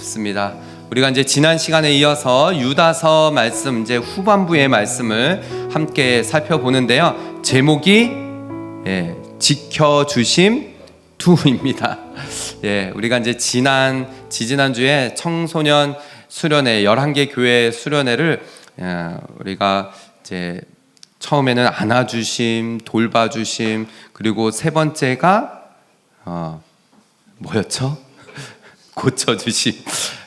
좋습니다. 우리가 이제 지난 시간에 이어서 유다서 말씀 이제 후반부의 말씀을 함께 살펴보는데요. 제목이 지켜주심 2입니다. 우리가 이제 지지난주에 청소년 수련회 11개 교회 수련회를 우리가 이제 처음에는 안아주심, 돌봐주심, 그리고 세 번째가 뭐였죠? 고쳐주심.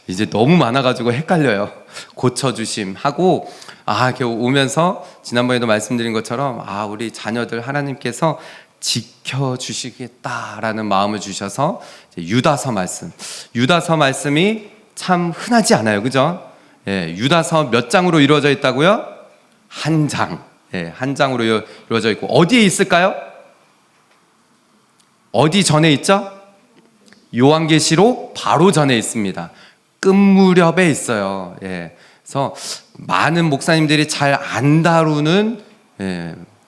이제 너무 많아가지고 헷갈려요. 고쳐주심 하고 이렇게 오면서 지난번에도 말씀드린 것처럼 우리 자녀들 하나님께서 지켜주시겠다라는 마음을 주셔서 유다서 말씀이 참 흔하지 않아요, 그죠? 유다서 몇 장으로 이루어져 있다고요? 한 장. 한 장으로 이루어져 있고 어디에 있을까요? 어디 전에 있죠? 요한계시록 바로 전에 있습니다. 끝 무렵에 있어요. 그래서 많은 목사님들이 잘 안 다루는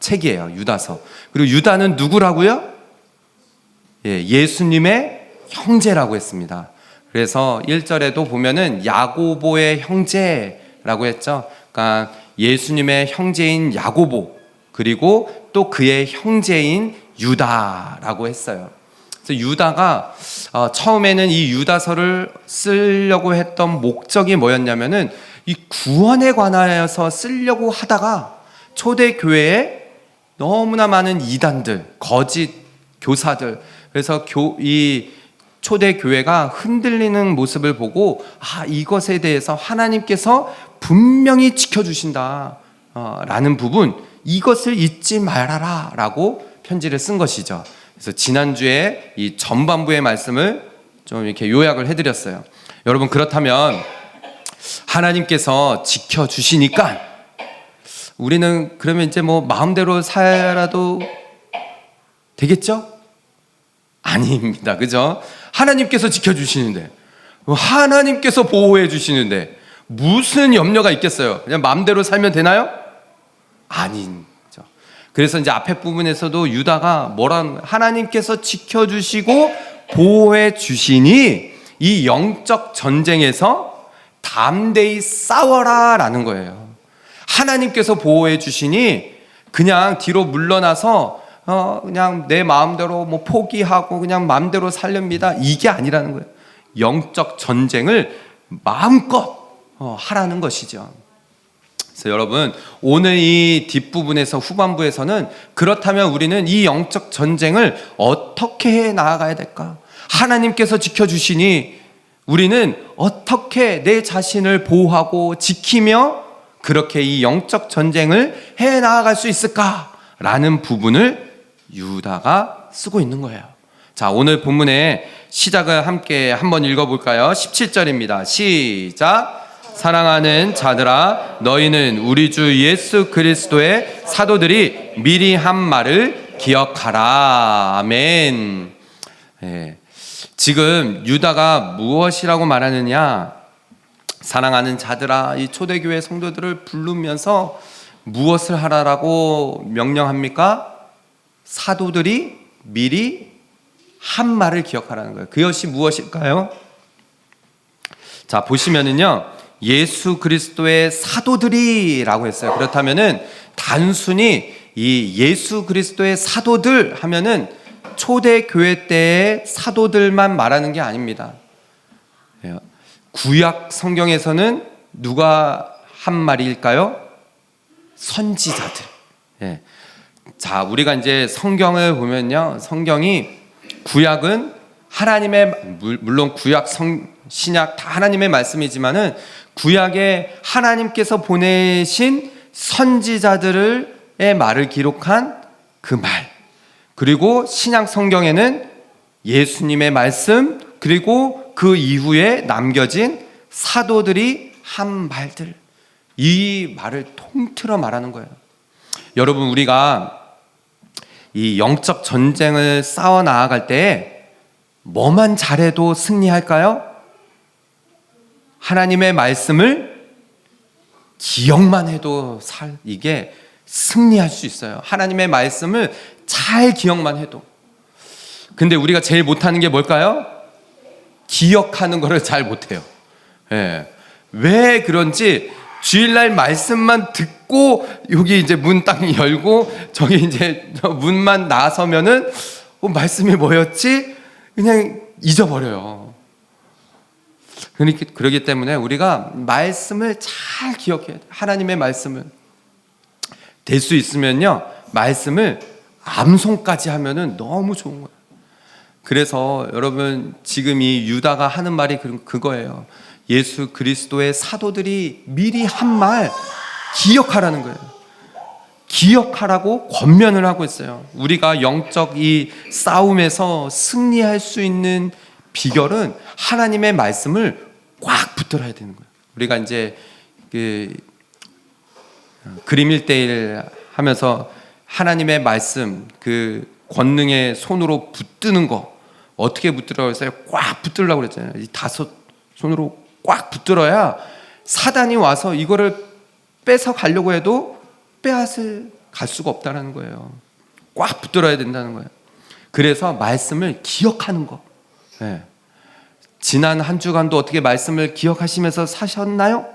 책이에요, 유다서. 그리고 유다는 누구라고요? 예수님의 형제라고 했습니다. 그래서 1절에도 보면은 야고보의 형제라고 했죠. 그러니까 예수님의 형제인 야고보, 그리고 또 그의 형제인 유다라고 했어요. 그래서 유다가 처음에는 이 유다서를 쓰려고 했던 목적이 뭐였냐면은 이 구원에 관하여서 쓰려고 하다가 초대교회에 너무나 많은 이단들, 거짓 교사들, 그래서 이 초대교회가 흔들리는 모습을 보고 이것에 대해서 하나님께서 분명히 지켜주신다 라는 부분, 이것을 잊지 말아라 라고 편지를 쓴 것이죠. 그래서 지난주에 이 전반부의 말씀을 좀 이렇게 요약을 해드렸어요. 여러분, 그렇다면 하나님께서 지켜주시니까 우리는 그러면 이제 뭐 마음대로 살아도 되겠죠? 아닙니다. 그죠? 하나님께서 지켜주시는데, 하나님께서 보호해 주시는데 무슨 염려가 있겠어요? 그냥 마음대로 살면 되나요? 아니죠. 그래서 이제 앞에 부분에서도 유다가 하나님께서 지켜주시고 보호해 주시니 이 영적 전쟁에서 담대히 싸워라 라는 거예요. 하나님께서 보호해 주시니 그냥 뒤로 물러나서 그냥 내 마음대로 뭐 포기하고 그냥 마음대로 살렵니다, 이게 아니라는 거예요. 영적 전쟁을 마음껏 하라는 것이죠. 그래서 여러분, 오늘 이 뒷부분에서 후반부에서는 그렇다면 우리는 이 영적 전쟁을 어떻게 해 나아가야 될까? 하나님께서 지켜주시니 우리는 어떻게 내 자신을 보호하고 지키며 그렇게 이 영적 전쟁을 해 나아갈 수 있을까라는 부분을 유다가 쓰고 있는 거예요. 자, 오늘 본문의 시작을 함께 한번 읽어볼까요? 17절입니다. 시작. 사랑하는 자들아, 너희는 우리 주 예수 그리스도의 사도들이 미리 한 말을 기억하라. 아멘. 지금 유다가 무엇이라고 말하느냐? 사랑하는 자들아, 이 초대교회 성도들을 부르면서 무엇을 하라라고 명령합니까? 사도들이 미리 한 말을 기억하라는 거예요. 그것이 무엇일까요? 자, 보시면은요, 예수 그리스도의 사도들이라고 했어요. 그렇다면은 단순히 이 예수 그리스도의 사도들 하면은 초대교회 때의 사도들만 말하는 게 아닙니다. 구약 성경에서는 누가 한 말일까요? 선지자들. 자, 우리가 이제 성경을 보면요, 성경이 구약은 하나님의, 물론 구약, 신약 다 하나님의 말씀이지만은 구약에 하나님께서 보내신 선지자들의 말을 기록한 그 말, 그리고 신약 성경에는 예수님의 말씀, 그리고 그 이후에 남겨진 사도들이 한 말들, 이 말을 통틀어 말하는 거예요. 여러분, 우리가 이 영적 전쟁을 싸워 나아갈 때 뭐만 잘해도 승리할까요? 하나님의 말씀을 기억만 해도 이게 승리할 수 있어요. 하나님의 말씀을 잘 기억만 해도. 근데 우리가 제일 못하는 게 뭘까요? 기억하는 거를 잘 못해요. 예. 왜 그런지 주일날 말씀만 듣고 여기 이제 문 딱 열고 저기 이제 문만 나서면은 말씀이 뭐였지? 그냥 잊어버려요. 그렇기 때문에 우리가 말씀을 잘 기억해야 돼요. 하나님의 말씀을 될 수 있으면요, 말씀을 암송까지 하면은 너무 좋은 거예요. 그래서 여러분, 지금 이 유다가 하는 말이 그거예요. 예수 그리스도의 사도들이 미리 한 말 기억하라는 거예요. 기억하라고 권면을 하고 있어요. 우리가 영적 이 싸움에서 승리할 수 있는 비결은 하나님의 말씀을 꽉 붙들어야 되는 거예요. 우리가 이제 그림 1:1 하면서 하나님의 말씀, 그 권능의 손으로 붙드는 거 어떻게 붙들라고 했어요? 꽉 붙들라고 그랬잖아요. 이 5 손으로 꽉 붙들어야 사단이 와서 이거를 뺏어 가려고 해도 빼앗을 갈 수가 없다는 거예요. 꽉 붙들어야 된다는 거예요. 그래서 말씀을 기억하는 거. 네. 지난 한 주간도 어떻게 말씀을 기억하시면서 사셨나요?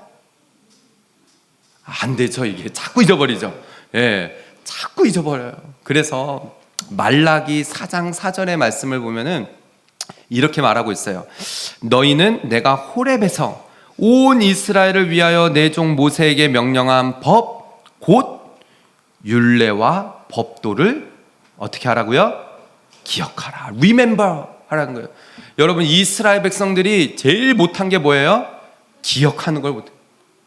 안 되죠. 이게 자꾸 잊어버리죠. 예, 자꾸 잊어버려요. 그래서 말라기 4장 4절의 말씀을 보면은 이렇게 말하고 있어요. 너희는 내가 호렙에서 온 이스라엘을 위하여 내 종 모세에게 명령한 법, 곧 율례와 법도를 어떻게 하라고요? 기억하라. Remember 하라는 거예요. 여러분, 이스라엘 백성들이 제일 못한 게 뭐예요? 기억하는 걸 못해요.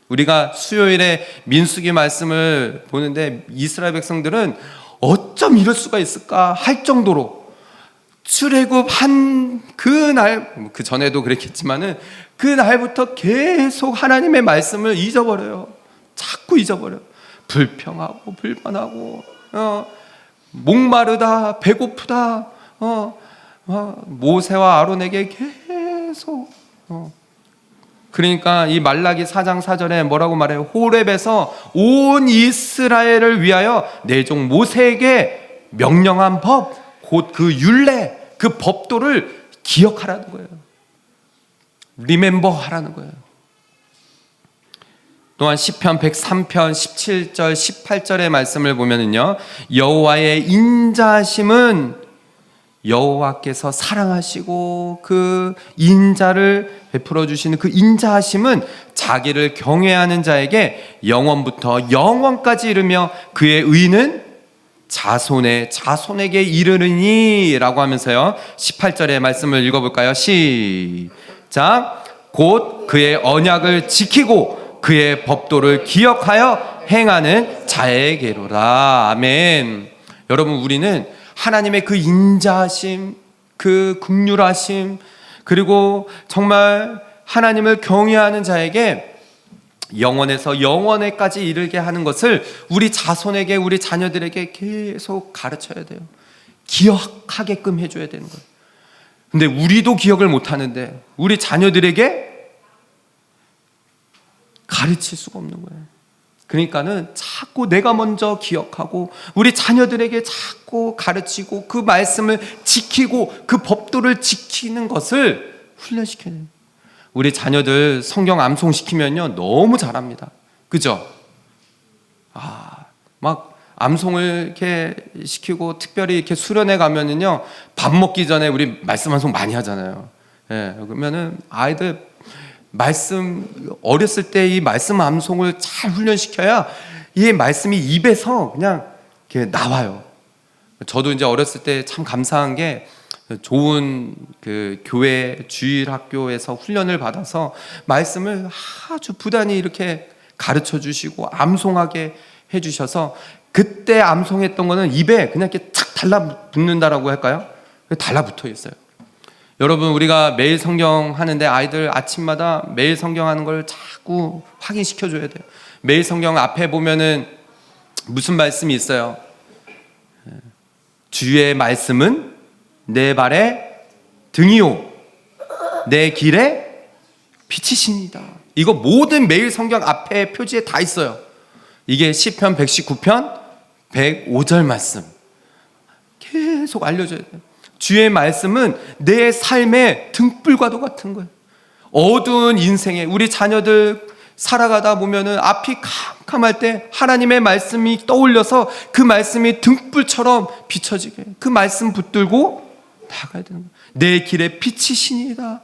우리가 수요일에 민수기 말씀을 보는데 이스라엘 백성들은 어쩜 이럴 수가 있을까 할 정도로 출애굽한 그날, 그 전에도 그랬겠지만은 그 날부터 계속 하나님의 말씀을 잊어버려요. 자꾸 잊어버려요. 불평하고 불만하고 목마르다 배고프다 모세와 아론에게 계속 그러니까 이 말라기 4장 4절에 뭐라고 말해요? 호렙에서 온 이스라엘을 위하여 내 종 모세에게 명령한 법, 곧 그 율례, 그 법도를 기억하라는 거예요. 리멤버 하라는 거예요. 또한 시편 103편 17절 18절의 말씀을 보면은요, 여호와의 인자하심은 여호와께서 사랑하시고 그 인자를 베풀어 주시는 그 인자하심은 자기를 경외하는 자에게 영원부터 영원까지 이르며 그의 의는 자손에게 이르느니 라고 하면서요, 18절의 말씀을 읽어볼까요? 시작. 곧 그의 언약을 지키고 그의 법도를 기억하여 행하는 자에게로라. 아멘. 여러분, 우리는 하나님의 그 인자하심, 그 긍휼하심, 그리고 정말 하나님을 경외하는 자에게 영원에서 영원에까지 이르게 하는 것을 우리 자손에게, 우리 자녀들에게 계속 가르쳐야 돼요. 기억하게끔 해줘야 되는 거예요. 근데 우리도 기억을 못하는데 우리 자녀들에게 가르칠 수가 없는 거예요. 그러니까는 자꾸 내가 먼저 기억하고 우리 자녀들에게 자꾸 가르치고 그 말씀을 지키고 그 법도를 지키는 것을 훈련시켜야 돼요. 우리 자녀들 성경 암송시키면요 너무 잘합니다. 그죠? 막 암송을 이렇게 시키고 특별히 이렇게 수련회 가면은요 밥 먹기 전에 우리 말씀 암송 많이 하잖아요. 예, 그러면은 아이들 말씀 어렸을 때 이 말씀 암송을 잘 훈련시켜야 이 말씀이 입에서 그냥 이렇게 나와요. 저도 이제 어렸을 때 참 감사한 게 좋은 그 교회 주일 학교에서 훈련을 받아서 말씀을 아주 부단히 이렇게 가르쳐 주시고 암송하게 해 주셔서 그때 암송했던 거는 입에 그냥 이렇게 착 달라붙는다라고 할까요? 달라붙어 있어요. 여러분, 우리가 매일 성경 하는데 아이들 아침마다 매일 성경 하는 걸 자꾸 확인시켜 줘야 돼요. 매일 성경 앞에 보면은 무슨 말씀이 있어요? 주의 말씀은 내 발의 등이요 내 길의 빛이십니다. 이거 모든 매일 성경 앞에 표지에 다 있어요. 이게 시편 119편 105절 말씀 계속 알려줘야 돼요. 주의 말씀은 내 삶의 등불과도 같은 거예요. 어두운 인생에 우리 자녀들 살아가다 보면은 앞이 캄캄할 때 하나님의 말씀이 떠올려서 그 말씀이 등불처럼 비춰지게, 그 말씀 붙들고 나가야 되는 거예요. 내 길에 빛이시니이다.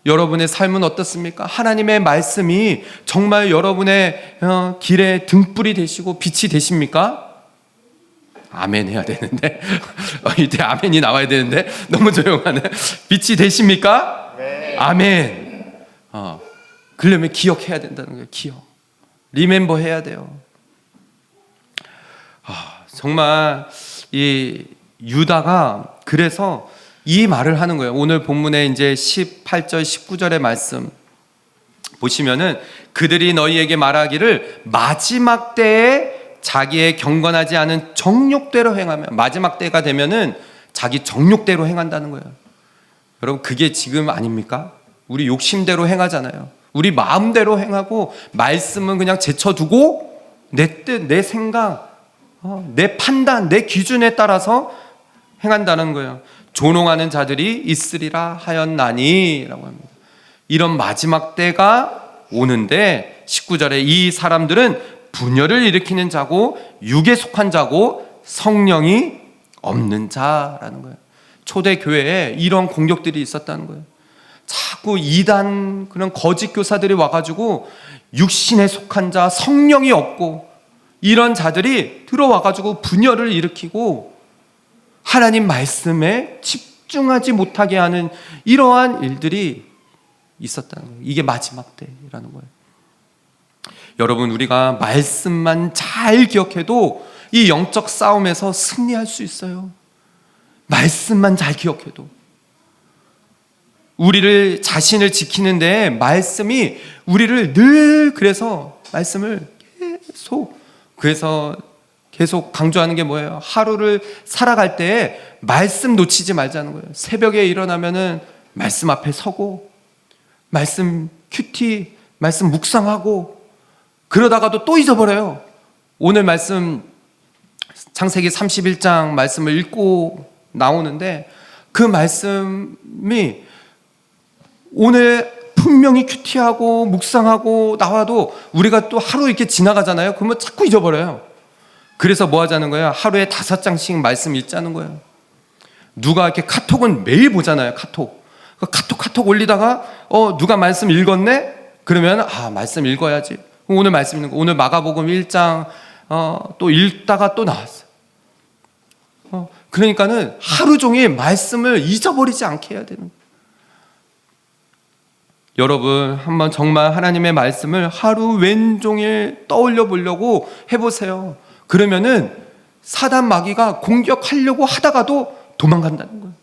여러분의 삶은 어떻습니까? 하나님의 말씀이 정말 여러분의 길에 등불이 되시고 빛이 되십니까? 아멘 해야 되는데 이때 아멘이 나와야 되는데 너무 조용하네. 빛이 되십니까? 네. 아멘. 그러려면 기억해야 된다는 거예요. 기억. 리멤버 해야 돼요. 정말 이 유다가 그래서 이 말을 하는 거예요. 오늘 본문에 이제 18절 19절의 말씀 보시면은 그들이 너희에게 말하기를 마지막 때에 자기의 경건하지 않은 정욕대로 행하며, 마지막 때가 되면은 자기 정욕대로 행한다는 거예요. 여러분 그게 지금 아닙니까? 우리 욕심대로 행하잖아요. 우리 마음대로 행하고 말씀은 그냥 제쳐두고 내 뜻, 내 생각, 내 판단, 내 기준에 따라서 행한다는 거예요. 조롱하는 자들이 있으리라 하였나니 라고 합니다. 이런 마지막 때가 오는데 19절에 이 사람들은 분열을 일으키는 자고 육에 속한 자고 성령이 없는 자라는 거예요. 초대교회에 이런 공격들이 있었다는 거예요. 자꾸 이단 그런 거짓 교사들이 와가지고 육신에 속한 자, 성령이 없고 이런 자들이 들어와가지고 분열을 일으키고 하나님 말씀에 집중하지 못하게 하는 이러한 일들이 있었다는 거예요. 이게 마지막 때라는 거예요. 여러분 우리가 말씀만 잘 기억해도 이 영적 싸움에서 승리할 수 있어요. 말씀만 잘 기억해도. 우리를 자신을 지키는데 말씀이 우리를 늘 그래서 말씀을 계속 강조하는 게 뭐예요? 하루를 살아갈 때 말씀 놓치지 말자는 거예요. 새벽에 일어나면은 말씀 앞에 서고 말씀 큐티, 말씀 묵상하고 그러다가도 또 잊어버려요. 오늘 말씀 창세기 31장 말씀을 읽고 나오는데 그 말씀이 오늘 분명히 큐티하고 묵상하고 나와도 우리가 또 하루 이렇게 지나가잖아요. 그러면 자꾸 잊어버려요. 그래서 뭐 하자는 거예요? 하루에 5장씩 말씀 읽자는 거예요. 누가 이렇게 카톡은 매일 보잖아요. 카톡 올리다가 누가 말씀 읽었네? 그러면 말씀 읽어야지. 오늘 말씀 읽는 거. 오늘 마가복음 1장 또 읽다가 또 나왔어요. 그러니까는 하루 종일 말씀을 잊어버리지 않게 해야 되는 거예요. 여러분 한번 정말 하나님의 말씀을 하루 왼종일 떠올려 보려고 해보세요. 그러면은 사단 마귀가 공격하려고 하다가도 도망간다는 거예요.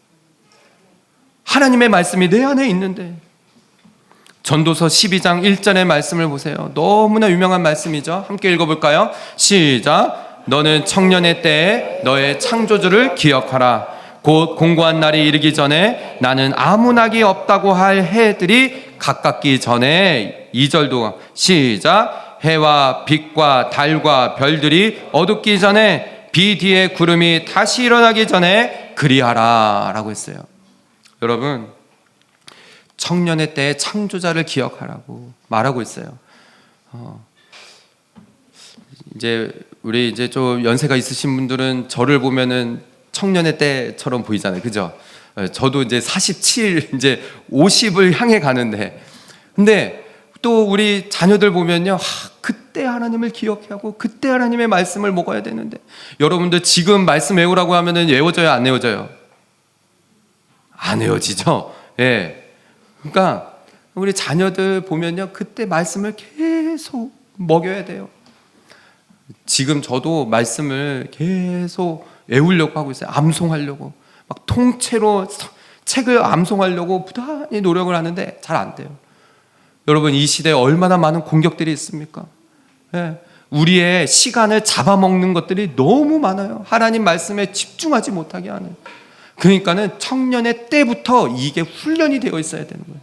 하나님의 말씀이 내 안에 있는데. 전도서 12장 1절의 말씀을 보세요. 너무나 유명한 말씀이죠. 함께 읽어볼까요? 시작. 너는 청년의 때에 너의 창조주를 기억하라. 곧 공고한 날이 이르기 전에 나는 아무 낙이 없다고 할 해들이 가깝기 전에. 2절도 시작. 해와 빛과 달과 별들이 어둡기 전에 비 뒤에 구름이 다시 일어나기 전에 그리하라 라고 했어요. 여러분 청년의 때에 창조자를 기억하라고 말하고 있어요. 이제 우리 이제 좀 연세가 있으신 분들은 저를 보면은 청년의 때처럼 보이잖아요, 그죠? 저도 이제 47, 이제 50을 향해 가는데, 근데 또 우리 자녀들 보면요, 그때 하나님을 기억하고 그때 하나님의 말씀을 먹어야 되는데, 여러분들 지금 말씀 외우라고 하면은 외워져요, 안 외워져요? 안 외워지죠? 예. 그러니까 우리 자녀들 보면요, 그때 말씀을 계속 먹여야 돼요. 지금 저도 말씀을 계속 외우려고 하고 있어요. 암송하려고 막 통째로 책을 암송하려고 부단히 노력을 하는데 잘 안 돼요. 여러분 이 시대에 얼마나 많은 공격들이 있습니까? 예. 우리의 시간을 잡아먹는 것들이 너무 많아요. 하나님 말씀에 집중하지 못하게 하는. 그러니까는 청년의 때부터 이게 훈련이 되어 있어야 되는 거예요.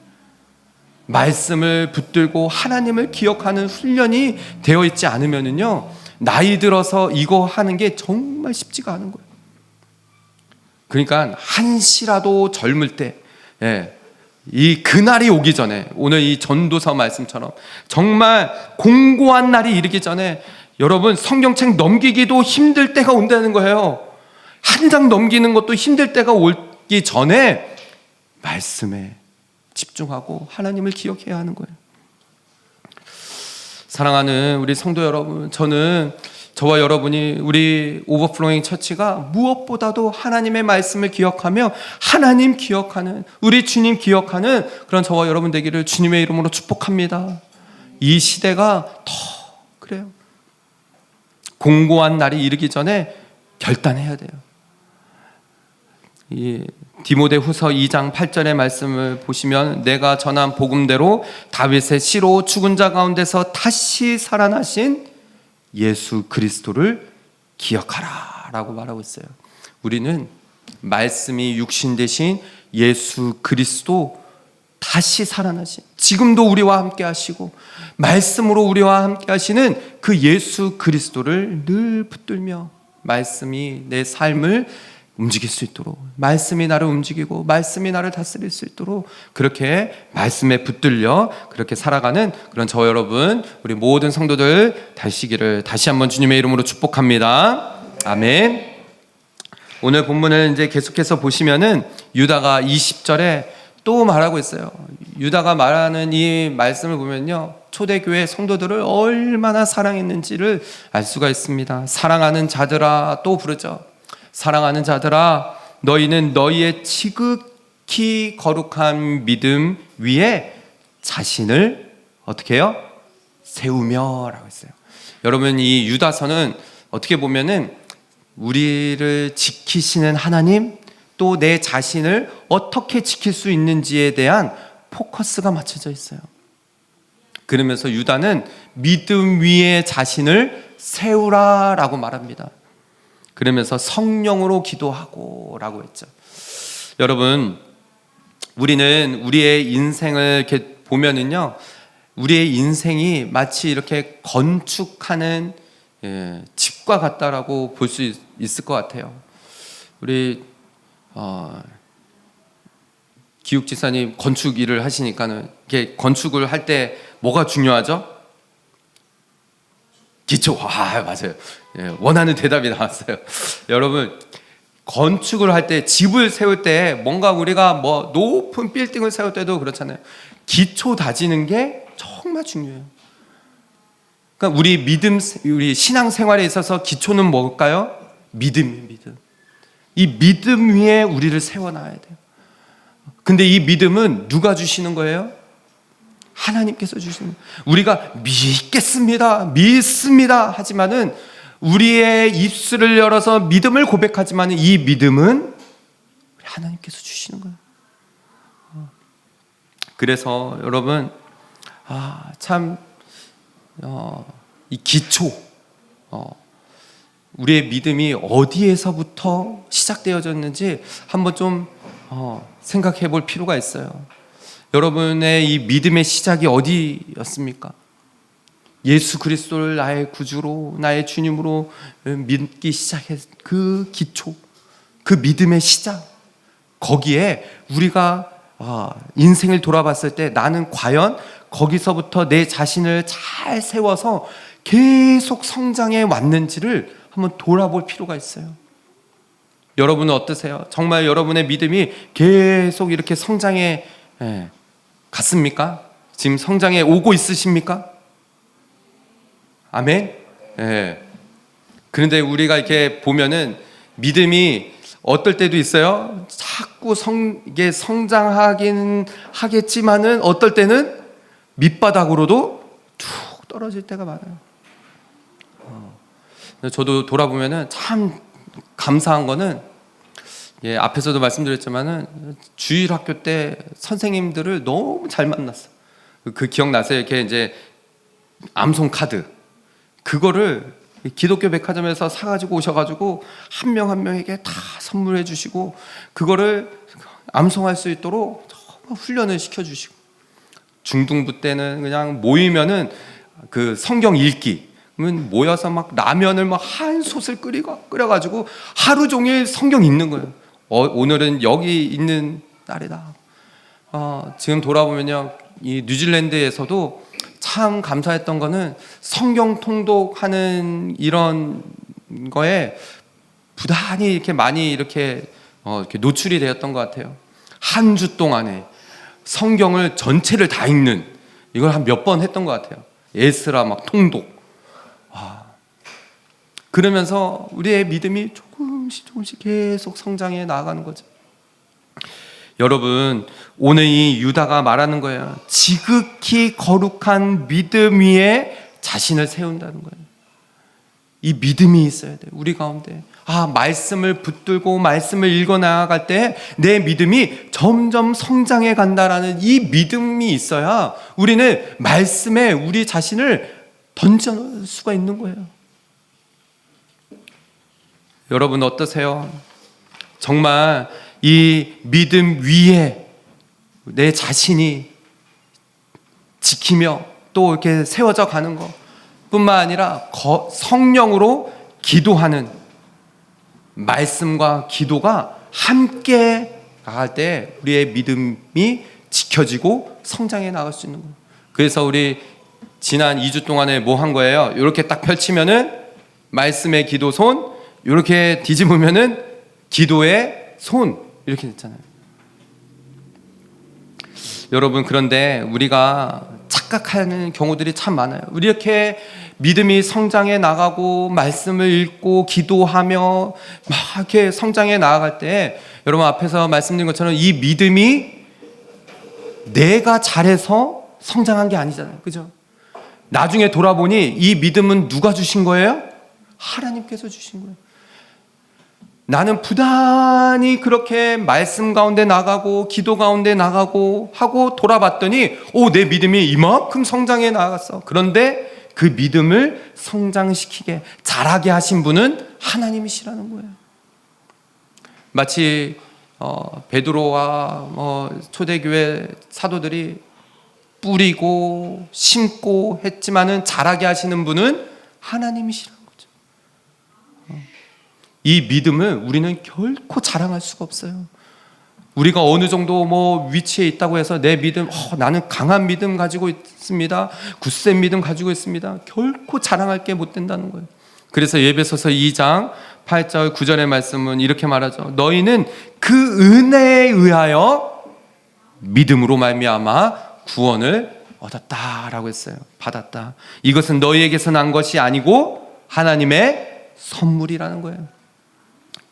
말씀을 붙들고 하나님을 기억하는 훈련이 되어 있지 않으면은요, 나이 들어서 이거 하는 게 정말 쉽지가 않은 거예요. 그러니까 한시라도 젊을 때, 이 그날이 오기 전에, 오늘 이 전도서 말씀처럼 정말 공고한 날이 이르기 전에 여러분 성경책 넘기기도 힘들 때가 온다는 거예요. 한 장 넘기는 것도 힘들 때가 오기 전에 말씀에 집중하고 하나님을 기억해야 하는 거예요. 사랑하는 우리 성도 여러분, 저와 여러분이 우리 오버플로잉 처치가 무엇보다도 하나님의 말씀을 기억하며 하나님 기억하는, 우리 주님 기억하는 그런 저와 여러분 되기를 주님의 이름으로 축복합니다. 이 시대가 더 그래요. 공고한 날이 이르기 전에 결단해야 돼요. 이 디모데후서 2장 8절의 말씀을 보시면 내가 전한 복음대로 다윗의 씨로 죽은 자 가운데서 다시 살아나신 예수 그리스도를 기억하라 라고 말하고 있어요. 우리는 말씀이 육신 되신 예수 그리스도, 다시 살아나신, 지금도 우리와 함께 하시고 말씀으로 우리와 함께 하시는 그 예수 그리스도를 늘 붙들며 말씀이 내 삶을 움직일 수 있도록, 말씀이 나를 움직이고 말씀이 나를 다스릴 수 있도록 그렇게 말씀에 붙들려 그렇게 살아가는 그런 저 여러분, 우리 모든 성도들 되시기를 다시 한번 주님의 이름으로 축복합니다. 아멘. 오늘 본문을 이제 계속해서 보시면은 유다가 20절에 또 말하고 있어요. 유다가 말하는 이 말씀을 보면요, 초대교회 성도들을 얼마나 사랑했는지를 알 수가 있습니다. 사랑하는 자들아, 또 부르죠. 사랑하는 자들아, 너희는 너희의 지극히 거룩한 믿음 위에 자신을 어떻게 해요? 세우며 라고 했어요. 여러분, 이 유다서는 어떻게 보면은 우리를 지키시는 하나님, 또 내 자신을 어떻게 지킬 수 있는지에 대한 포커스가 맞춰져 있어요. 그러면서 유다는 믿음 위에 자신을 세우라 라고 말합니다. 그러면서 성령으로 기도하고 라고 했죠. 여러분, 우리는 우리의 인생을 이렇게 보면은요, 우리의 인생이 마치 이렇게 건축하는 집과 같다라고 볼 수 있을 것 같아요. 우리 기욱지사님 건축 일을 하시니까는 이렇게 건축을 할 때 뭐가 중요하죠? 기초. 맞아요. 원하는 대답이 나왔어요. 여러분, 건축을 할 때, 집을 세울 때, 뭔가 우리가 뭐 높은 빌딩을 세울 때도 그렇잖아요. 기초 다지는 게 정말 중요해요. 그러니까 우리 신앙 생활에 있어서 기초는 뭘까요? 믿음이에요, 믿음. 이 믿음 위에 우리를 세워놔야 돼요. 근데 이 믿음은 누가 주시는 거예요? 하나님께서 주시는 거예요. 우리가 믿습니다 하지만은, 우리의 입술을 열어서 믿음을 고백하지만 이 믿음은 하나님께서 주시는 거예요. 그래서 여러분, 이 기초, 우리의 믿음이 어디에서부터 시작되어졌는지 한번 좀 생각해 볼 필요가 있어요. 여러분의 이 믿음의 시작이 어디였습니까? 예수 그리스도를 나의 구주로, 나의 주님으로 믿기 시작한 그 기초, 그 믿음의 시작, 거기에 우리가 인생을 돌아봤을 때 나는 과연 거기서부터 내 자신을 잘 세워서 계속 성장해 왔는지를 한번 돌아볼 필요가 있어요. 여러분은 어떠세요? 정말 여러분의 믿음이 계속 이렇게 성장해 갔습니까? 지금 성장해 오고 있으십니까? 아멘? 그런데 우리가 이렇게 보면은 믿음이 어떨 때도 있어요. 자꾸 이게 성장하긴 하겠지만은 어떨 때는 밑바닥으로도 툭 떨어질 때가 많아요. 저도 돌아보면은 참 감사한 거는, 앞에서도 말씀드렸지만은 주일학교 때 선생님들을 너무 잘 만났어. 그 기억나세요? 이렇게 이제 암송 카드, 그거를 기독교 백화점에서 사가지고 오셔가지고 한 명 한 명에게 다 선물해 주시고, 그거를 암송할 수 있도록 정말 훈련을 시켜주시고, 중등부 때는 그냥 모이면은 그 성경 읽기, 모여서 막 라면을 막 한 솥을 끓여가지고 하루 종일 성경 읽는 거예요. 오늘은 여기 있는 날이다. 지금 돌아보면요, 이 뉴질랜드에서도 참 감사했던 거는 성경 통독하는 이런 거에 부단히 이렇게 많이 이렇게 노출이 되었던 것 같아요. 한 주 동안에 성경을 전체를 다 읽는, 이걸 한 몇 번 했던 것 같아요. 에스라 막 통독. 그러면서 우리의 믿음이 조금씩 계속 성장해 나아가는 거죠. 여러분, 오늘 이 유다가 말하는 거예요. 지극히 거룩한 믿음 위에 자신을 세운다는 거예요. 이 믿음이 있어야 돼요, 우리 가운데. 말씀을 붙들고 말씀을 읽어 나아갈 때 내 믿음이 점점 성장해 간다라는 이 믿음이 있어야 우리는 말씀에 우리 자신을 던져놓을 수가 있는 거예요. 여러분 어떠세요? 정말 이 믿음 위에 내 자신이 지키며 또 이렇게 세워져 가는 것 뿐만 아니라 성령으로 기도하는, 말씀과 기도가 함께 나갈 때 우리의 믿음이 지켜지고 성장해 나갈 수 있는 거예요. 그래서 우리 지난 2주 동안에 뭐 한 거예요? 이렇게 딱 펼치면은 말씀의 기도 손, 이렇게 뒤집으면은 기도의 손, 이렇게 됐잖아요. 여러분, 그런데 우리가 착각하는 경우들이 참 많아요. 우리 이렇게 믿음이 성장해 나가고 말씀을 읽고 기도하며 막 이렇게 성장해 나아갈 때, 여러분 앞에서 말씀드린 것처럼 이 믿음이 내가 잘해서 성장한 게 아니잖아요. 그죠? 나중에 돌아보니 이 믿음은 누가 주신 거예요? 하나님께서 주신 거예요. 나는 부단히 그렇게 말씀 가운데 나가고 기도 가운데 나가고 하고 돌아봤더니 내 믿음이 이만큼 성장해 나갔어. 그런데 그 믿음을 성장시키게 자라게 하신 분은 하나님이시라는 거예요. 마치 베드로와 초대교회 사도들이 뿌리고 심고 했지만은 자라게 하시는 분은 하나님이시라는 거죠. 이 믿음을 우리는 결코 자랑할 수가 없어요. 우리가 어느 정도 위치에 있다고 해서 내 믿음, 나는 강한 믿음 가지고 있습니다, 굳센 믿음 가지고 있습니다, 결코 자랑할 게 못 된다는 거예요. 그래서 에베소서 2장 8절 9절의 말씀은 이렇게 말하죠. 너희는 그 은혜에 의하여 믿음으로 말미암아 구원을 얻었다라고 했어요. 받았다. 이것은 너희에게서 난 것이 아니고 하나님의 선물이라는 거예요.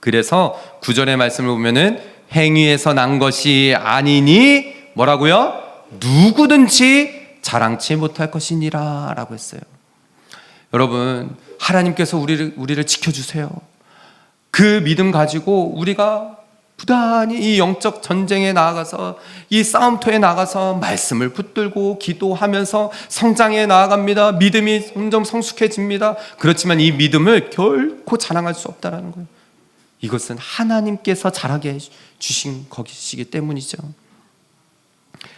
그래서 9절의 말씀을 보면은 행위에서 난 것이 아니니 뭐라고요? 누구든지 자랑치 못할 것이니라 라고 했어요. 여러분, 하나님께서 우리를 지켜주세요. 그 믿음 가지고 우리가 부단히 이 영적 전쟁에 나아가서 이 싸움터에 나가서 말씀을 붙들고 기도하면서 성장해 나아갑니다. 믿음이 점점 성숙해집니다. 그렇지만 이 믿음을 결코 자랑할 수 없다는 거예요. 이것은 하나님께서 자라게 주신 것이기 때문이죠.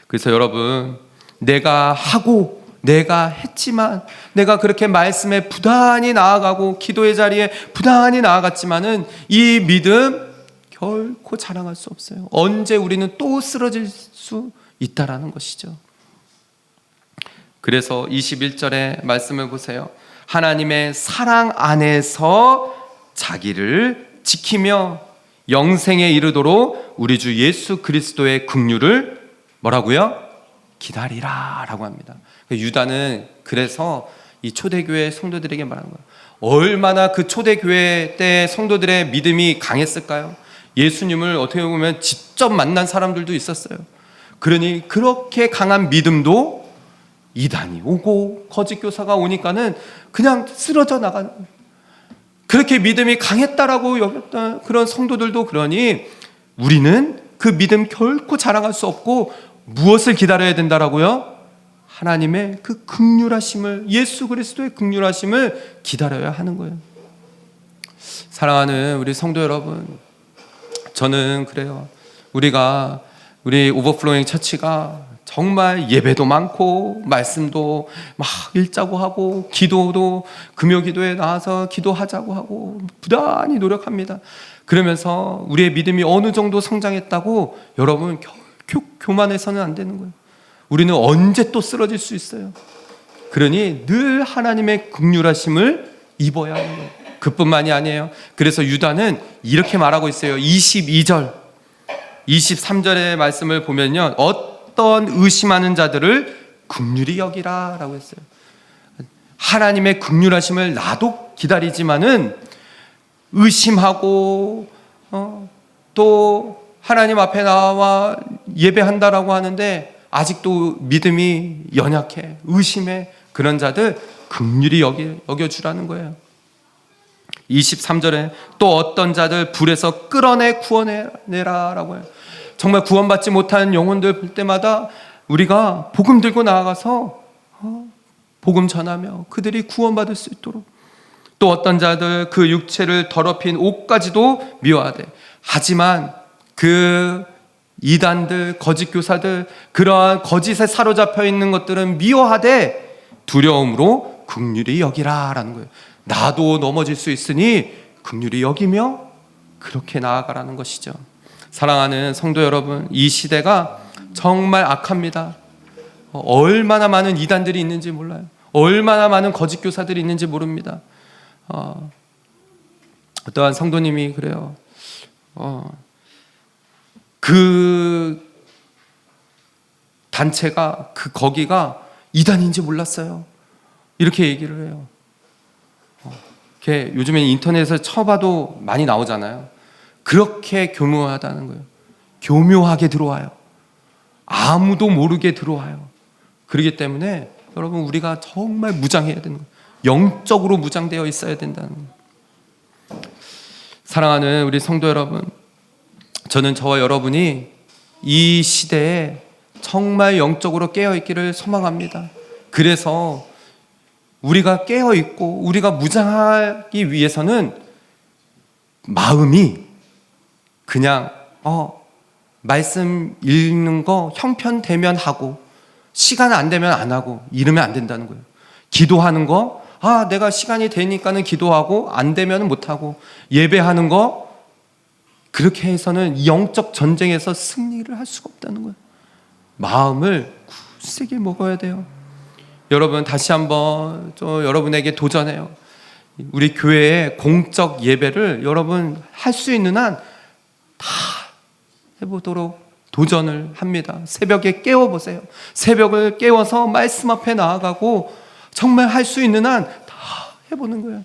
그래서 여러분, 내가 하고 내가 했지만, 내가 그렇게 말씀에 부단히 나아가고 기도의 자리에 부단히 나아갔지만은 이 믿음 결코 자랑할 수 없어요. 언제 우리는 또 쓰러질 수 있다라는 것이죠. 그래서 21절의 말씀을 보세요. 하나님의 사랑 안에서 자기를 지키며 영생에 이르도록 우리 주 예수 그리스도의 긍휼을 뭐라고요? 기다리라 라고 합니다. 유다는 그래서 이 초대교회 성도들에게 말하는 거예요. 얼마나 그 초대교회 때 성도들의 믿음이 강했을까요? 예수님을 어떻게 보면 직접 만난 사람들도 있었어요. 그러니 그렇게 강한 믿음도 이단이 오고 거짓 교사가 오니까는 그냥 쓰러져 나가는 거예요. 그렇게 믿음이 강했다라고 여겼던 그런 성도들도 그러니 우리는 그 믿음 결코 자랑할 수 없고 무엇을 기다려야 된다라고요? 하나님의 그 긍휼하심을, 예수 그리스도의 긍휼하심을 기다려야 하는 거예요. 사랑하는 우리 성도 여러분, 저는 그래요. 우리 오버플로잉 처치가 정말 예배도 많고 말씀도 막 읽자고 하고 기도도 금요 기도에 나와서 기도하자고 하고 부단히 노력합니다. 그러면서 우리의 믿음이 어느 정도 성장했다고 여러분 교만해서는 안 되는 거예요. 우리는 언제 또 쓰러질 수 있어요. 그러니 늘 하나님의 긍휼하심을 입어야 하는 거예요. 그뿐만이 아니에요. 그래서 유다는 이렇게 말하고 있어요. 22절, 23절의 말씀을 보면요, 어떤 의심하는 자들을 긍휼히 여기라 라고 했어요. 하나님의 긍휼하심을 나도 기다리지만은 의심하고 또 하나님 앞에 나와 예배한다라고 하는데 아직도 믿음이 연약해, 의심해, 그런 자들 긍휼히 여겨주라는 거예요. 23절에 또 어떤 자들 불에서 끌어내 구원해내라 라고 해요. 정말 구원받지 못한 영혼들 볼 때마다 우리가 복음 들고 나아가서 복음 전하며 그들이 구원받을 수 있도록, 또 어떤 자들 그 육체를 더럽힌 옷까지도 미워하되, 하지만 그 이단들, 거짓 교사들, 그러한 거짓에 사로잡혀 있는 것들은 미워하되 두려움으로 긍휼히 여기라 라는 거예요. 나도 넘어질 수 있으니 긍휼히 여기며 그렇게 나아가라는 것이죠. 사랑하는 성도 여러분, 이 시대가 정말 악합니다. 얼마나 많은 이단들이 있는지 몰라요. 얼마나 많은 거짓 교사들이 있는지 모릅니다. 어떠한 성도님이 그래요. 그 단체가, 거기가 이단인지 몰랐어요. 이렇게 얘기를 해요. 요즘에 인터넷에서 쳐봐도 많이 나오잖아요. 그렇게 교묘하다는 거예요. 교묘하게 들어와요. 아무도 모르게 들어와요. 그렇기 때문에 여러분, 우리가 정말 무장해야 되는 거예요. 영적으로 무장되어 있어야 된다는 거예요. 사랑하는 우리 성도 여러분, 저는 저와 여러분이 이 시대에 정말 영적으로 깨어있기를 소망합니다. 그래서 우리가 깨어있고 우리가 무장하기 위해서는 마음이 그냥 말씀 읽는 거 형편되면 하고 시간 안 되면 안 하고 이러면 안 된다는 거예요. 기도하는 거 내가 시간이 되니까는 기도하고 안 되면 못 하고, 예배하는 거 그렇게 해서는 영적 전쟁에서 승리를 할 수가 없다는 거예요. 마음을 굳세게 먹어야 돼요. 여러분, 다시 한번 여러분에게 도전해요. 우리 교회의 공적 예배를 여러분 할 수 있는 한 다 해보도록 도전을 합니다. 새벽에 깨워보세요. 새벽을 깨워서 말씀 앞에 나아가고 정말 할 수 있는 한 다 해보는 거예요.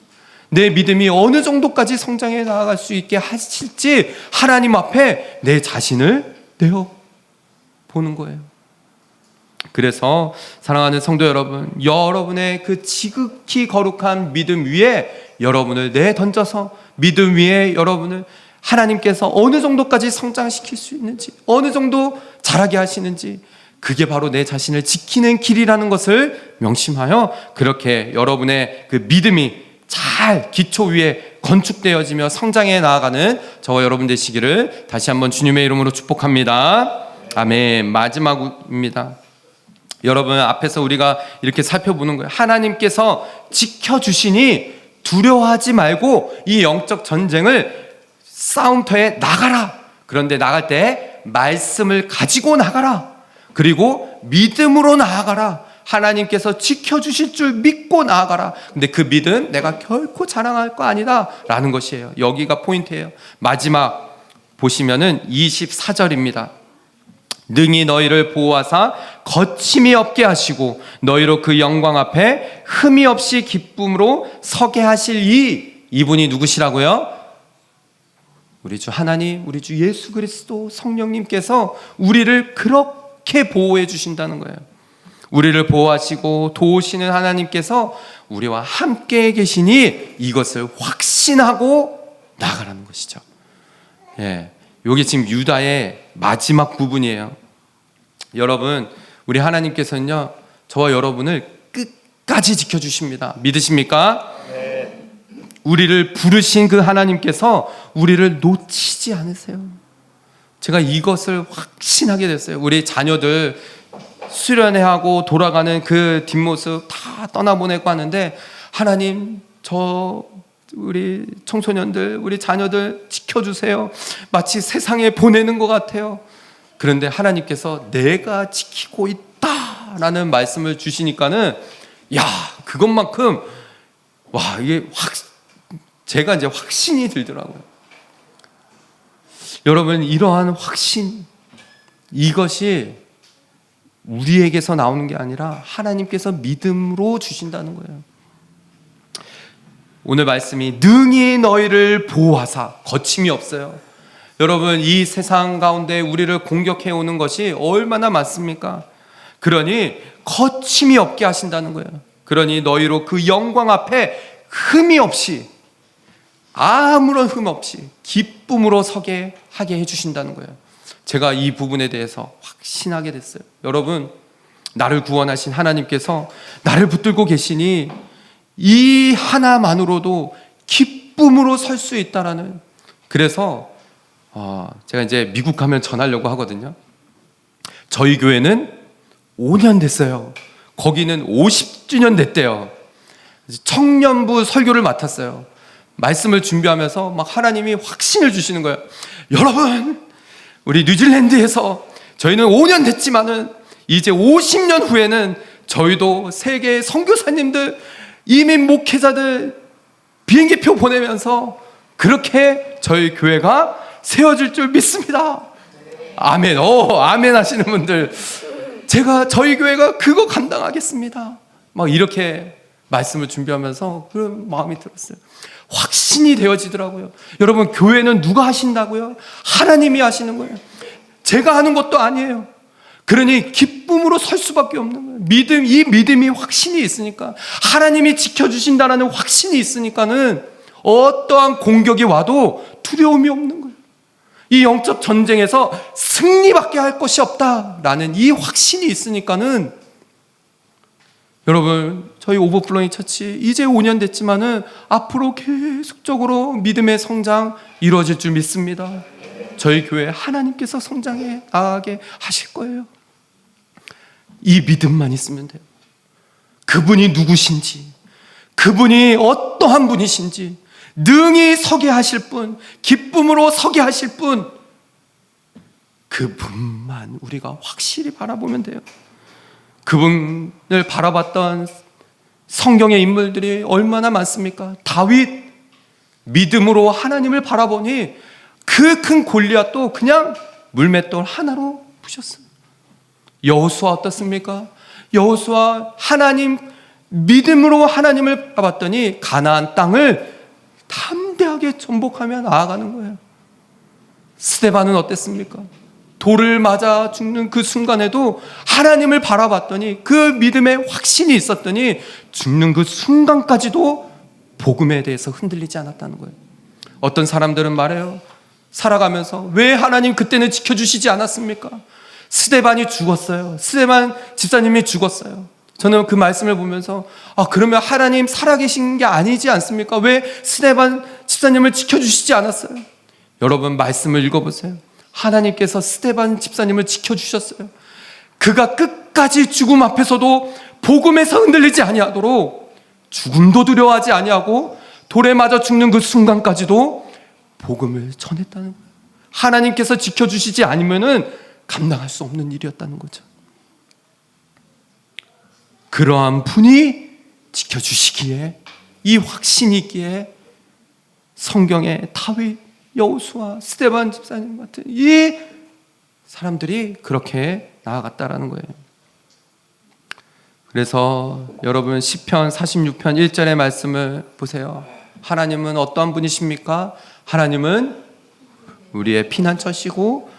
내 믿음이 어느 정도까지 성장해 나아갈 수 있게 하실지 하나님 앞에 내 자신을 내어보는 거예요. 그래서 사랑하는 성도 여러분, 여러분의 그 지극히 거룩한 믿음 위에 여러분을 내던져서 믿음 위에 여러분을 하나님께서 어느 정도까지 성장시킬 수 있는지, 어느 정도 자라게 하시는지, 그게 바로 내 자신을 지키는 길이라는 것을 명심하여 그렇게 여러분의 그 믿음이 잘 기초 위에 건축되어지며 성장해 나아가는 저와 여러분 되시기를 다시 한번 주님의 이름으로 축복합니다. 아멘. 마지막입니다. 여러분, 앞에서 우리가 이렇게 살펴보는 거예요. 하나님께서 지켜주시니 두려워하지 말고 이 영적 전쟁을 싸움터에 나가라. 그런데 나갈 때 말씀을 가지고 나가라. 그리고 믿음으로 나아가라. 하나님께서 지켜주실 줄 믿고 나아가라. 근데 그 믿음 내가 결코 자랑할 거 아니다 라는 것이에요. 여기가 포인트예요. 마지막 보시면은 24절입니다. 능히 너희를 보호하사 거침이 없게 하시고 너희로 그 영광 앞에 흠이 없이 기쁨으로 서게 하실 이분이 누구시라고요? 우리 주 하나님, 우리 주 예수 그리스도 성령님께서 우리를 그렇게 보호해 주신다는 거예요. 우리를 보호하시고 도우시는 하나님께서 우리와 함께 계시니 이것을 확신하고 나아가라는 것이죠. 여기 지금 유다의 마지막 부분이에요. 여러분, 우리 하나님께서는요, 저와 여러분을 끝까지 지켜주십니다. 믿으십니까? 네. 우리를 부르신 그 하나님께서 우리를 놓치지 않으세요. 제가 이것을 확신하게 됐어요. 우리 자녀들 수련회하고 돌아가는 그 뒷모습 다 떠나보내고 하는데, 하나님, 우리 청소년들, 우리 자녀들 지켜주세요. 마치 세상에 보내는 것 같아요. 그런데 하나님께서 내가 지키고 있다라는 말씀을 주시니까는 야, 그것만큼 와, 이게 제가 이제 확신이 들더라고요. 여러분, 이러한 확신, 이것이 우리에게서 나오는 게 아니라 하나님께서 믿음으로 주신다는 거예요. 오늘 말씀이 능히 너희를 보호하사, 거침이 없어요. 여러분, 이 세상 가운데 우리를 공격해 오는 것이 얼마나 많습니까? 그러니 거침이 없게 하신다는 거예요. 그러니 너희로 그 영광 앞에 흠이 없이, 아무런 흠 없이 기쁨으로 서게 하게 해주신다는 거예요. 제가 이 부분에 대해서 확신하게 됐어요. 여러분, 나를 구원하신 하나님께서 나를 붙들고 계시니 이 하나만으로도 기쁨으로 설 수 있다라는, 그래서 제가 이제 미국 가면 전하려고 하거든요. 저희 교회는 5년 됐어요. 거기는 50주년 됐대요. 청년부 설교를 맡았어요. 말씀을 준비하면서 막 하나님이 확신을 주시는 거예요. 여러분, 우리 뉴질랜드에서 저희는 5년 됐지만은 이제 50년 후에는 저희도 세계 선교사님들, 이민 목회자들 비행기표 보내면서 그렇게 저희 교회가 세워질 줄 믿습니다. 아멘. 아멘 하시는 분들, 제가 저희 교회가 그거 감당하겠습니다. 막 이렇게 말씀을 준비하면서 그런 마음이 들었어요. 확신이 되어지더라고요. 여러분, 교회는 누가 하신다고요? 하나님이 하시는 거예요. 제가 하는 것도 아니에요. 그러니 기쁨으로 설 수밖에 없는 거예요. 이 믿음이 확신이 있으니까, 하나님이 지켜주신다는 확신이 있으니까는 어떠한 공격이 와도 두려움이 없는 거예요. 이 영적 전쟁에서 승리밖에 할 것이 없다라는 이 확신이 있으니까는, 여러분, 저희 오버플로잉 처치 이제 5년 됐지만은 앞으로 계속적으로 믿음의 성장 이루어질 줄 믿습니다. 저희 교회 하나님께서 성장해 나가게 하실 거예요. 이 믿음만 있으면 돼요. 그분이 누구신지, 그분이 어떠한 분이신지, 능히 서게 하실 분, 기쁨으로 서게 하실 분, 그분만 우리가 확실히 바라보면 돼요. 그분을 바라봤던 성경의 인물들이 얼마나 많습니까? 다윗, 믿음으로 하나님을 바라보니 그 큰 골리앗도 그냥 물맷돌 하나로 부셨어요. 여호수아 어떻습니까? 여호수아 하나님, 믿음으로 하나님을 바라봤더니 가나안 땅을 담대하게 정복하며 나아가는 거예요. 스데반은 어땠습니까? 돌을 맞아 죽는 그 순간에도 하나님을 바라봤더니, 그 믿음에 확신이 있었더니 죽는 그 순간까지도 복음에 대해서 흔들리지 않았다는 거예요. 어떤 사람들은 말해요. 살아가면서 왜 하나님 그때는 지켜주시지 않았습니까? 스데반이 죽었어요. 스데반 집사님이 죽었어요. 저는 그 말씀을 보면서 그러면 하나님 살아계신 게 아니지 않습니까? 왜 스데반 집사님을 지켜주시지 않았어요? 여러분, 말씀을 읽어보세요. 하나님께서 스데반 집사님을 지켜주셨어요. 그가 끝까지 죽음 앞에서도 복음에서 흔들리지 아니하도록, 죽음도 두려워하지 아니하고 돌에 맞아 죽는 그 순간까지도 복음을 전했다는 거예요. 하나님께서 지켜주시지 않으면은 감당할 수 없는 일이었다는 거죠. 그러한 분이 지켜주시기에, 이 확신이 있기에 성경에 다윗, 여호수아, 스데반 집사님 같은 이 사람들이 그렇게 나아갔다라는 거예요. 그래서 여러분, 시편 46편 1절의 말씀을 보세요. 하나님은 어떠한 분이십니까? 하나님은 우리의 피난처시고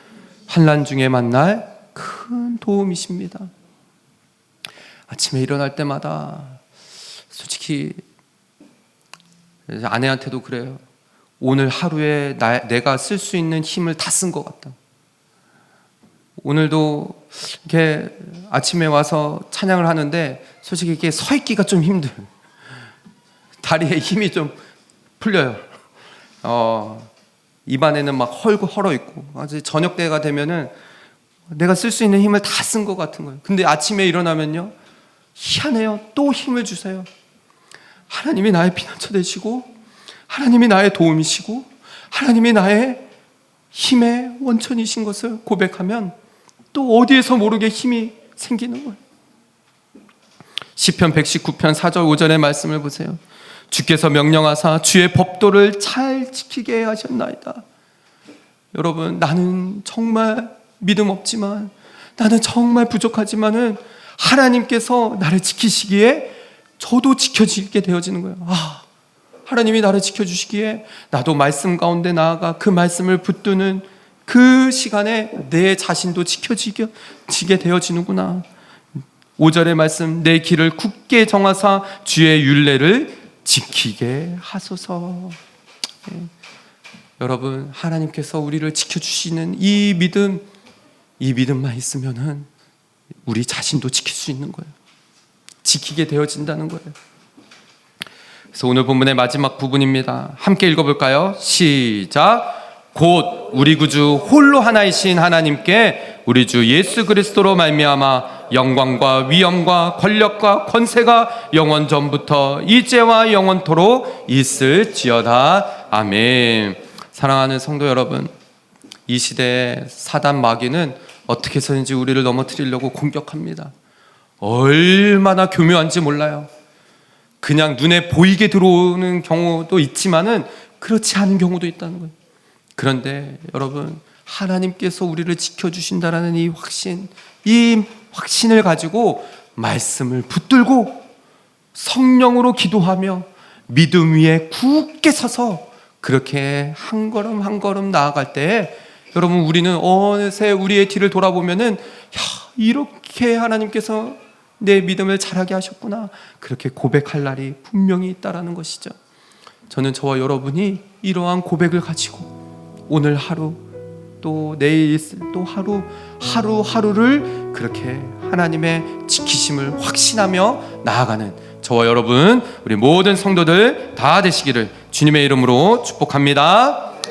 환난 중에 만날 큰 도움이십니다. 아침에 일어날 때마다 솔직히 아내한테도 그래요. 오늘 하루에 내가 쓸 수 있는 힘을 다 쓴 것 같다. 오늘도 이렇게 아침에 와서 찬양을 하는데 솔직히 이렇게 서 있기가 좀 힘들어요. 다리에 힘이 좀 풀려요. 입안에는 막 헐어 있고, 아주 저녁 때가 되면은 내가 쓸 수 있는 힘을 다 쓴 것 같은 거예요. 근데 아침에 일어나면요, 희한해요. 또 힘을 주세요. 하나님이 나의 피난처 되시고, 하나님이 나의 도움이시고, 하나님이 나의 힘의 원천이신 것을 고백하면 또 어디에서 모르게 힘이 생기는 거예요. 시편 119편 4절 5절의 말씀을 보세요. 주께서 명령하사 주의 법도를 잘 지키게 하셨나이다. 여러분, 나는 정말 믿음 없지만, 나는 정말 부족하지만은 하나님께서 나를 지키시기에 저도 지켜지게 되어지는 거예요. 하나님이 나를 지켜주시기에 나도 말씀 가운데 나아가 그 말씀을 붙드는 그 시간에 내 자신도 지켜지게 되어지는구나. 5절의 말씀, 내 길을 굳게 정하사 주의 율례를 지키게 하소서. 여러분, 하나님께서 우리를 지켜주시는 이 믿음만 있으면은 우리 자신도 지킬 수 있는 거예요. 지키게 되어진다는 거예요. 그래서 오늘 본문의 마지막 부분입니다. 함께 읽어볼까요? 시작. 곧 우리 구주 홀로 하나이신 하나님께 우리 주 예수 그리스도로 말미암아 영광과 위엄과 권력과 권세가 영원 전부터 이제와 영원토록 있을지어다. 아멘. 사랑하는 성도 여러분, 이 시대에 사단 마귀는 어떻게 해서든지 우리를 넘어뜨리려고 공격합니다. 얼마나 교묘한지 몰라요. 그냥 눈에 보이게 들어오는 경우도 있지만은 그렇지 않은 경우도 있다는 거예요. 그런데 여러분, 하나님께서 우리를 지켜주신다라는 이 확신을 가지고 말씀을 붙들고 성령으로 기도하며 믿음 위에 굳게 서서 그렇게 한 걸음 한 걸음 나아갈 때, 여러분, 우리는 어느새 우리의 뒤를 돌아보면은 이렇게 하나님께서 내 믿음을 자라게 하셨구나, 그렇게 고백할 날이 분명히 있다라는 것이죠. 저는 저와 여러분이 이러한 고백을 가지고 오늘 하루 또 내일 있을 또 하루하루를 그렇게 하나님의 지키심을 확신하며 나아가는 저와 여러분, 우리 모든 성도들 다 되시기를 주님의 이름으로 축복합니다.